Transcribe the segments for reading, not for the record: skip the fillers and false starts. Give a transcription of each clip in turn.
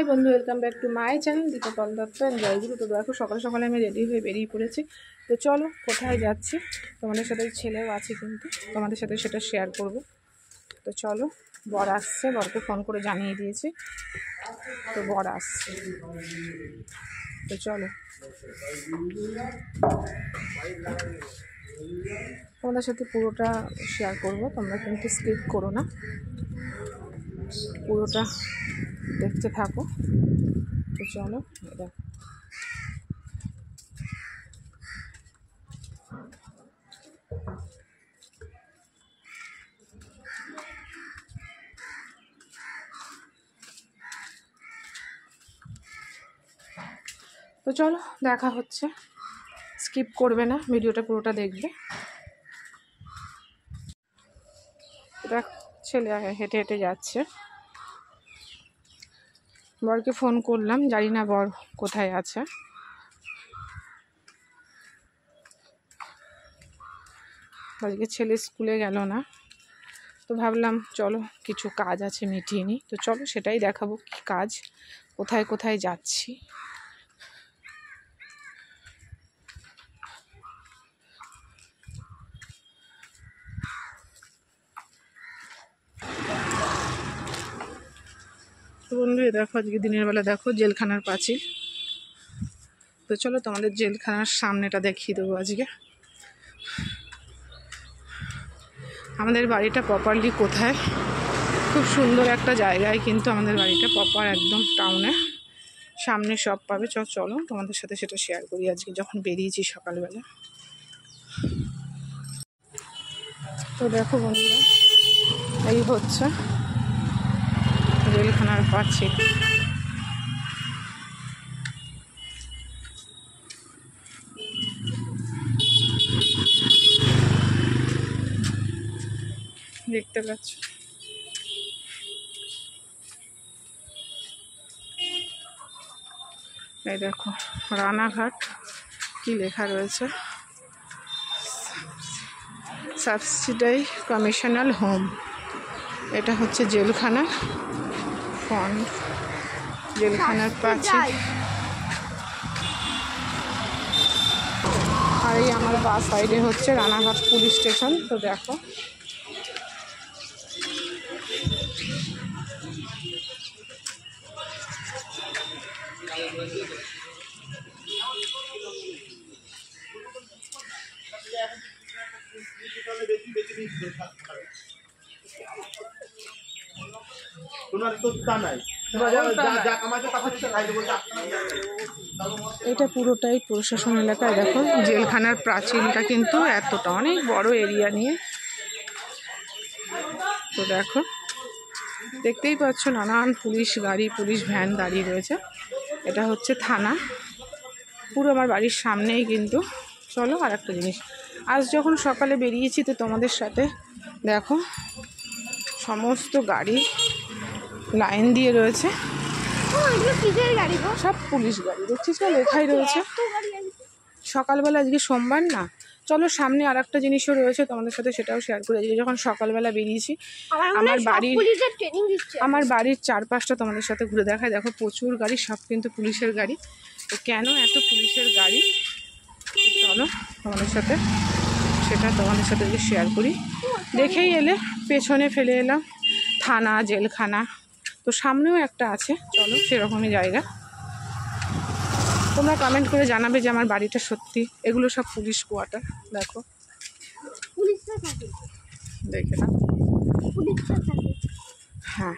High বন্ধু, welcome back to my channel Dipa Pal Dutta and Joyguru. তো দেখো সকালে সকালে আমি রেডি হয়ে বেরিয়ে পড়েছি। তো চলো কোথায় যাচ্ছি, তোমাদের সাথে ছেলেও আছে কিন্তু তোমাদের সাথে সেটা শেয়ার করব। তো চলো, বর আসছে, বরকে ফোন করে জানিয়ে দিয়েছি, তো বর আসছে। তো চলো তোমাদের সাথে পুরোটা শেয়ার করব, তোমরা কিন্তু স্কিপ করো না, পুরোটা দেখতে থাকো। তো চলো দেখো, তো চলো দেখা হচ্ছে, স্কিপ করবে না, ভিডিওটা পুরোটা দেখবে। দেখ ছেলে হেঁটে হেঁটে যাচ্ছে, বরকে ফোন করলাম, জানি না বর কোথায় আছে। আজকে ছেলে স্কুলে গেল না, তো ভাবলাম চলো কিছু কাজ আছে মিটিয়ে নিই। তো চলো সেটাই দেখাবো, কি কাজ, কোথায় কোথায় যাচ্ছি। তো বন্ধু দেখো, আজকে দিনের বেলা দেখো জেলখানার পাঁচিল। তো চলো তোমাদের জেলখানার সামনেটা দেখিয়ে দেবো আজকে। আমাদের বাড়িটা প্রপারলি কোথায়, খুব সুন্দর একটা জায়গায়, কিন্তু আমাদের বাড়িটা প্রপার একদম টাউনে, সামনে সব পাবে। চলো তোমাদের সাথে সেটা শেয়ার করি আজকে যখন বেরিয়েছি সকালবেলা। তো দেখো বন্ধুরা, এই হচ্ছে জেলখানার পাঁচিল। দেখতে পাচ্ছ, এই দেখো রানাঘাট কি লেখা রয়েছে, সাবসিডারি কমিশনাল হোম। এটা হচ্ছে জেলখানা ফন্ট, জেলখানার পাঁচিল। আর এই আমার বা সাইডে হচ্ছে রানাঘাট পুলিশ স্টেশন। তো দেখো এটা পুরোটাই প্রশাসন এলাকায়। দেখো জেলখানার প্রাচীনটা কিন্তু এতটা অনেক বড় এরিয়া নিয়ে। তো দেখো দেখতেই পাচ্ছ নানান পুলিশ গাড়ি, পুলিশ ভ্যান দাঁড়িয়ে রয়েছে। এটা হচ্ছে থানা, পুরো আমার বাড়ির সামনেই কিন্তু। চলো আর একটা জিনিস, আজ যখন সকালে বেরিয়েছি তো তোমাদের সাথে দেখো সমস্ত গাড়ি লাইন দিয়ে রয়েছে, সব পুলিশ গাড়ি দেখছিস না, লেখাই রয়েছে সকালবেলা। আজকে সোমবার না, চলো সামনে আর একটা জিনিসও রয়েছে তোমাদের সাথে সেটাও শেয়ার করে। আজকে যখন সকালবেলা বেরিয়েছি আমার বাড়ির চারপাশটা তোমাদের সাথে ঘুরে দেখায়। দেখো প্রচুর গাড়ি, সব কিন্তু পুলিশের গাড়ি। তো কেন এত পুলিশের গাড়ি, চলো তোমাদের সাথে শেয়ার করি। দেখেই এলে, পেছনে ফেলে এলাম থানা, জেলখানা, তো সামনেও একটা আছে, চলো সেরকমই জায়গা। তোমরা কমেন্ট করে জানাবে যে আমার বাড়িটা সত্যি, এগুলো সব পুলিশ কোয়ার্টার। দেখো দেখে না, হ্যাঁ।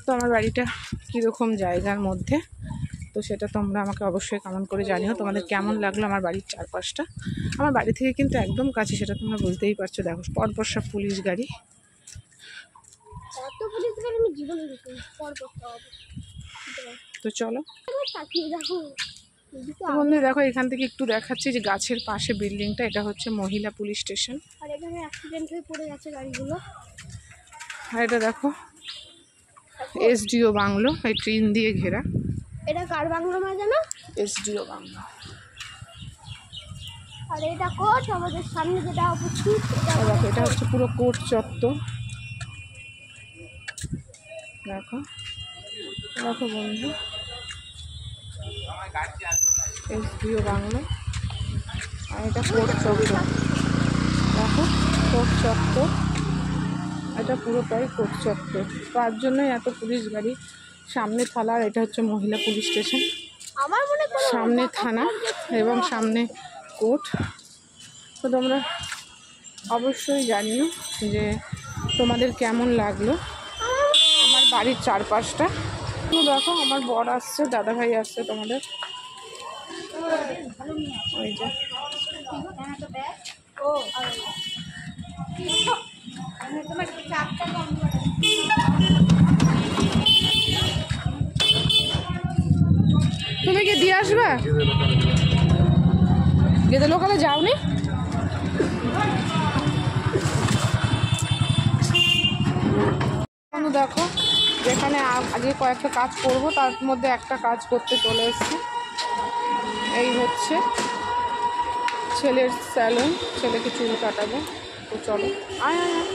তো আমার বাড়িটা কীরকম জায়গার মধ্যে, তো সেটা তোমরা আমাকে অবশ্যই কমেন্ট করে জানিও তোমাদের কেমন লাগলো আমার বাড়ির চারপাশটা। আমার বাড়ি থেকে কিন্তু একদম কাছে, সেটা তোমরা বুঝতেই পারছো। দেখো পরপর সব পুলিশ গাড়ি। তো চলো বন্ধু দেখো, এখান থেকে একটু দেখাচ্ছি যে গাছের পাশে বিল্ডিংটা, এটা হচ্ছে মহিলা পুলিশ স্টেশন। আর এখানে অ্যাক্সিডেন্ট হয়ে পড়ে গেছে গাড়িগুলো। আর এটা দেখো এসডিও বাংলো, এই ট্রেন দিয়ে ঘেরা। এটা কার বাংলো মা জানো? SDO bungalow. আর এটা কোর্ট, আমাদের সামনে যেটা উপস্থিত, দেখো এটা হচ্ছে পুরো কোর্ট চত্বর। দেখো দেখো বন্ধু, SBO বাংলা, আর এটা কোর্ট চত্বর। দেখো কোর্ট চত্বর, এটা পুরোটাই কোর্ট চত্বর। তার জন্যই এত পুলিশ গাড়ি। সামনে থানা, আর এটা হচ্ছে মহিলা পুলিশ স্টেশন। আমার মনে করো সামনে থানা এবং সামনে কোর্ট। তো তোমরা অবশ্যই জানিও যে তোমাদের কেমন লাগলো আমার বাড়ির চারপাশটা। তো দেখো আমার বর আসছে, দাদাভাই আসছে তোমাদের, ওই যে তুমি কি দিয়ে আসবে? গেদে লোকালে যাওনি? দেখো যেখানে আগে কয়েকটা কাজ করব তার মধ্যে একটা কাজ করতে চলে এসেছি। এই হচ্ছে ছেলের স্যালুন, ছেলেকে চুল কাটাবো। তো চলো, আয় আয় আয়।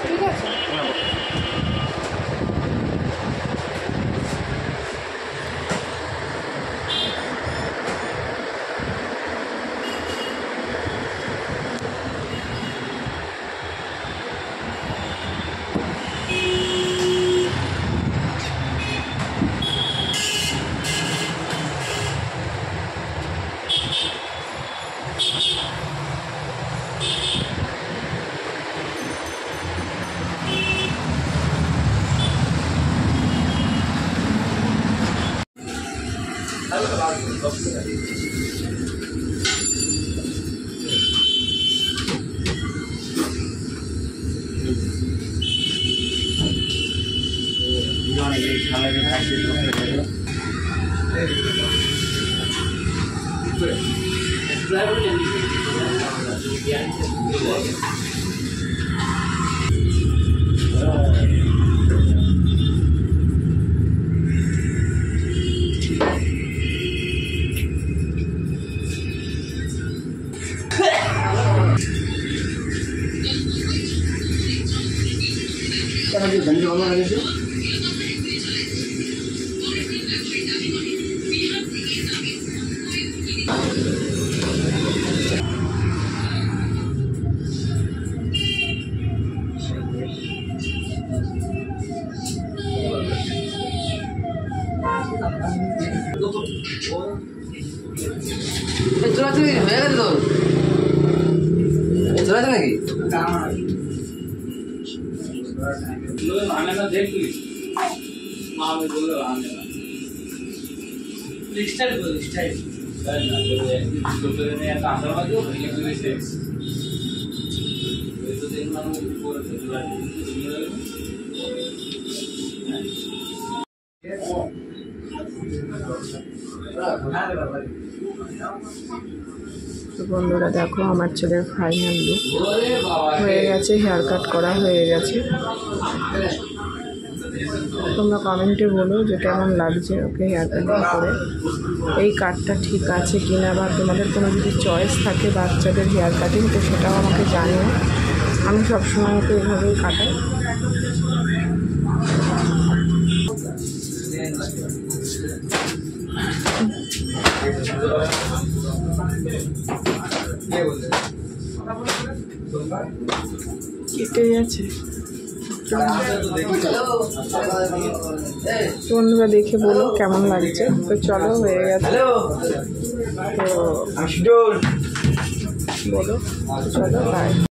ঠিক আছে, চলাচলি হয়ে গেছে তো, চলাচল নাকি? দেখলি আমি বললাম আমি না লিস্টার বল লিস্টার তাই না বলে ছোটদের নিয়ে একটা আসার মাঝে ভেঙে ফেলেছে ওই তো দিন মানুষ উপরে চলে তো বন্ধুরা দেখো আমার ছেলের ফাইনাল লুক হয়ে গেছে, হেয়ার কাট করা হয়ে গেছে। তোমরা কমেন্টে বলো যে কেমন লাগছে ওকে হেয়ার কাটিং করে, এই কাটটা ঠিক আছে কিনা, বা তোমাদের কোনো যদি চয়েস থাকে বাচ্চাদের হেয়ার কাটিং তো সেটাও আমাকে জানিও। আমি সবসময় ওকে এভাবেই কাটাই। কেটে গেছে, বন্ধুরা দেখে বলো কেমন লাগছে। তো চলো হয়ে গেছে, তো বলো, চলো বাই।